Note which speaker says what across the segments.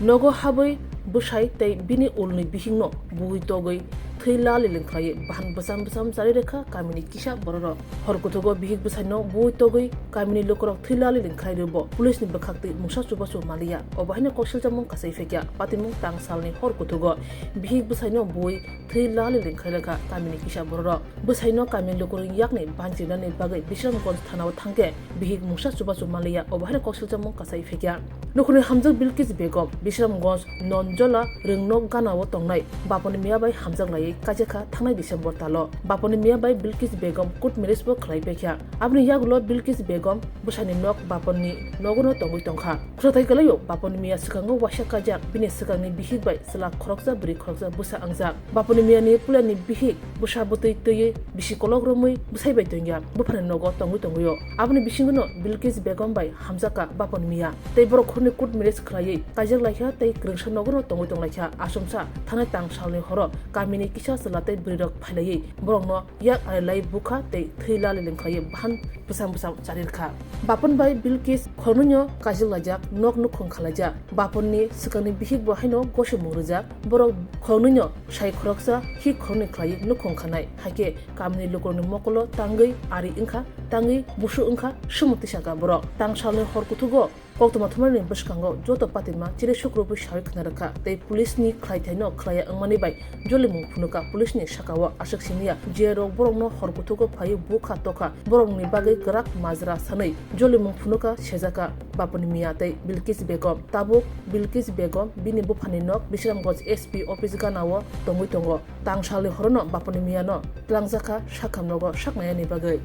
Speaker 1: nogo habai Bwsai tei bini ulni Bihikno buhitogoi thila lilingkhai bahan basam sari rekha kamini kisa bororo hor Kuthugo Bihik Bwsai no buhitogoi kamini Lukurog thila lilingkhai rebo police ni bakhakti musa chubasu malia obahine kosil jamung kasai fekya patimung tang salni hor Kuthugo Bihik Bwsai no bui thila lilingkhai rekha kamini kisa bororo Bwsai no kamini Lukurog yakni banjina ni bagai Bishramganjo thanao thangke Bihik musa chubasu malia obahine kosil jamung kasai fekya Nukuni hamjak Bilkis Begum Bishramganjo nonjola rungno ganao tongnai baponi miyabai hamjak lai kajeka thangnai December talo baponi miyabai Bilkis Begum court marriage bo khlai bekya abni yagulo Bilkis Begum Bwsai ni nok baponi nogono tongoi tongkha khrotai kalayo baponi miya sikango washa kajak bini sikangni Bihik bai sala khorokja bri khorokja Bwsai angjak baponi miya ni pulani Bihik Bwsai botoi teye bisikolog romoi Bwsai bai tongya bufani nogo tongoi tongoyo abni bisingono Bilkis Begum bai hamjaka baponi miya tei borok khurni court marriage khlai kajak laikha tei krungsa nogono tongoi tonglaikha asumsa thanai tang salni horo kamini kisa salate brirok phailai borokno yak arelai Bukha tei thila lilingkhai bahan busam charirkha bapon bai Bilkis khornunyo kajak lajak nok nukhong khalaja baponni sikani Bihik bo haino goshe murujak borok khornunyo sai khoroksa hi khorni khlai nukhong khanai haike kamini Lukurogni mokolo tangai ari ingkha tangai busu ingkha sumuti saka borok tang salni hor Kuthugo koktoma thumani bwskango joto patima chire shukrobu shari khnarakha tei police ni khlaithaino khlaya angmani bai jolimung phunuka police ni sakao ashak siniya jero borokno hor Kuthugo phai Bukha tokha borokni bagai grak majra sanai jolimung phunuka sejaka baponi miya tei Bilkis Begum tabuk Bilkis Begum bini bufani nok Bishramganjo SP office ganao tongoi tongo tangsalni horono baponi miya no tlangjaka sakhamnogo saknayani bagai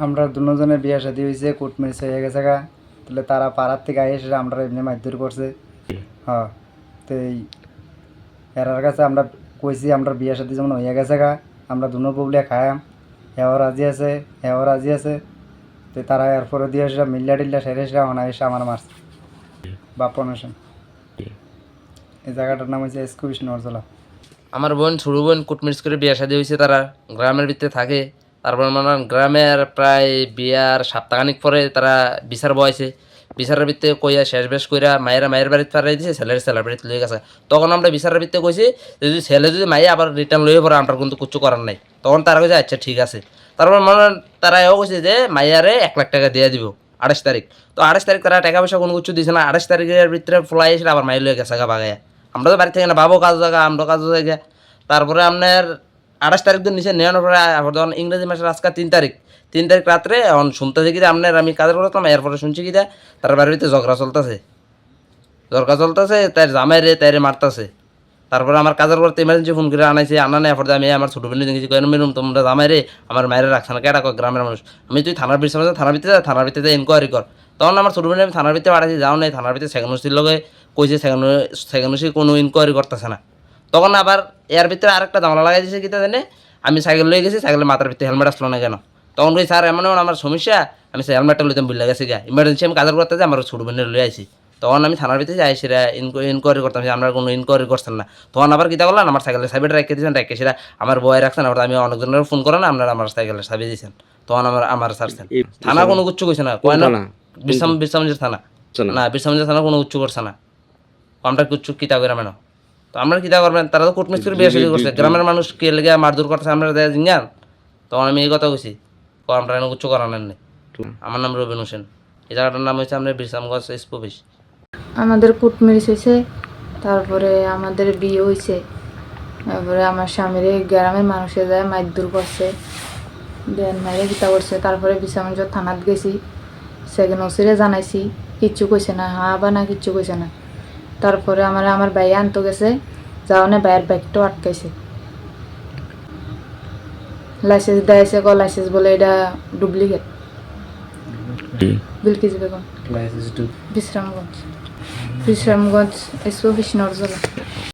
Speaker 2: আমরা দুজনের বিয়ে শাদী হয়েছে court marriage হয়ে গেছে গা তাহলে তারা পাড়ার থেকে এসে আমরা এমনি মারধর করছে হ্যাঁ তো এরার কাছে আমরা কইছি আমরা বিয়ে শাদী যেমন হয়ে গেছে গা আমরা দুনো বউলে খায়াম এও রাজি আছে তো তারা এরপরে দিয়ে এসে মিল্লা টিল্লা সেরে এসে এসে আমার মারছে বাপন হোসেন এই জায়গাটার নাম হচ্ছে এসকুবিশ নরজলা
Speaker 3: আমার বোন ছোট বোন কোর্ট ম্যারেজ করে বিয়ে শাদী হয়েছে তারা গ্রামের ভিতরে থাকে তারপর মানে গ্রামের প্রায় বিয়ার সপ্তাহখানিক পরে তারা বিচার বয়ছে বিচারের ভিত্তিতে কইয়া শেষ বেশ কইরা মায়ের বাড়িতে পাঠাই দিয়েছে ছেলের বাড়িতে লয়ে গেছে তখন আমরা বিচারের ভিত্তিতে কইছি যদি ছেলে যদি মাইয়া আবার রিটার্ন লয়ে পড়ে আমরা কিন্তু কিছু করার নাই তখন তারা কইছে আচ্ছা ঠিক আছে তারপর মানে তারা এও কইছে যে মাইয়ারে 1 লাখ টাকা দিয়ে দিব 28 তারিখ তো 28 তারিখ তারা টাকা পয়সা কোনো কিছু দিছে না 28 তারিখের ভিতরে ফ্লাই এসে আবার মাইয়া লয়ে গেছে গা বাগায়া আমরা তো বাড়ি থেকে না বাবু কাজ জায়গা আমরা কাজ জায়গা তারপরে আপনার 28 তারিখ দিন নিচে নেওয়ানোর পরে তখন ইংরেজি মাসের আজকে 3 তারিখ রাত্রে এখন শুনতেছি কি আপনার আমি কাজের করতাম এরপরে শুনছি কি তার বাড়িতে ঝগড়া চলতেছে তার জামাইরে তাইরে মারতেছে তারপরে আমার কাজের করতে ইমার্জেন্সি ফোন করে আনাইছে আনা এরপরে আমি আমার ছোটো বোন দেখেছি কেন মেরুম তোমরা জামাইরে আমার মায়ের রাখছে না কেটা গ্রামের মানুষ আমি তুই থানার থানার ভিতরে ইনকোয়ারি কর তখন আমার ছোটো বোন আমি থানার ভিতরে পাঠাচ্ছি যাও নাই থানার ভিতরে সেকেন্ডসির লগে কইছে সেকেন্ডসি কোনো ইনকোয়ারি করতেছে না তখন আবার এর ভিতরে আরেকটা জামলা লাগাই দিয়েছে কিতা জানে আমি সাইকেল লয়ে গেছি সাইকেলের মাথার ভিতরে হেলমেট আসলো না কেন তখন কই স্যার এমন আমার সমস্যা আমি হেলমেটটা লইতাম বুঝলে গেছি গা ইমার্জেন্সি আমি কাজের করতে যাই আমার ছোটো বোনের লয়ে আইছি তখন আমি থানার ভিতরে যাই সেটা ইনকোয়ারি করতাম আপনারা কোনো ইনকোয়ারি করছেন না তখন আবার কিতা করলেন আমার সাইকেলের সাইডে রেখে দিয়েছেন রেখে সেটা আমার বয় রাখছেন আবার আমি অনেকজনের ফোন করেন আপনারা আমার সাইকেলের সাবি দিয়েছেন তখন আমার ছাড়ছেন থানা কোনো কিচ্ছু কইছে না কয় না বিশ্রামগঞ্জের থানা না বিশ্রামগঞ্জের থানা কোনো কিচ্ছু করছে না আমরা কিচ্ছু কিতা করে মেনো তো আমরা কিতা করবেন তারা তো কোর্ট ম্যারেজ করে বিয়ে শাদী করছে গ্রামের মানুষ কে লেগে মারধর করছে আমরা জিঙ্গান তখন আমি এই কথা কইছি আমরা এনে কিছু করার নেই আমার নাম রবিন হোসেন এই জায়গাটার নাম হচ্ছে আমরা বিশ্রামগঞ্জ এসপি অফিস
Speaker 4: আমাদের কোর্ট ম্যারেজ হয়েছে তারপরে আমাদের বিয়ে হয়েছে তারপরে আমার স্বামীর গ্রামের মানুষে যায় মারধর করছে দেন মাইরে কিতা করছে তারপরে বিশ্রামগঞ্জ থানাত গেছি সেকেন্ড ওসিরে জানাইছি কিচ্ছু কইছে না হ্যাঁ বা না কিচ্ছু কইছে না তারপরে আমার ভাইয়া আনতে গেছে যাওয়ানে ভাইয়ের ব্যাগটাও আটকাইছে লাইসেন্স দেয়ছে লাইসেন্স বলে এটা duplicate Bilkis Begum Bishramganj SP office নরজলা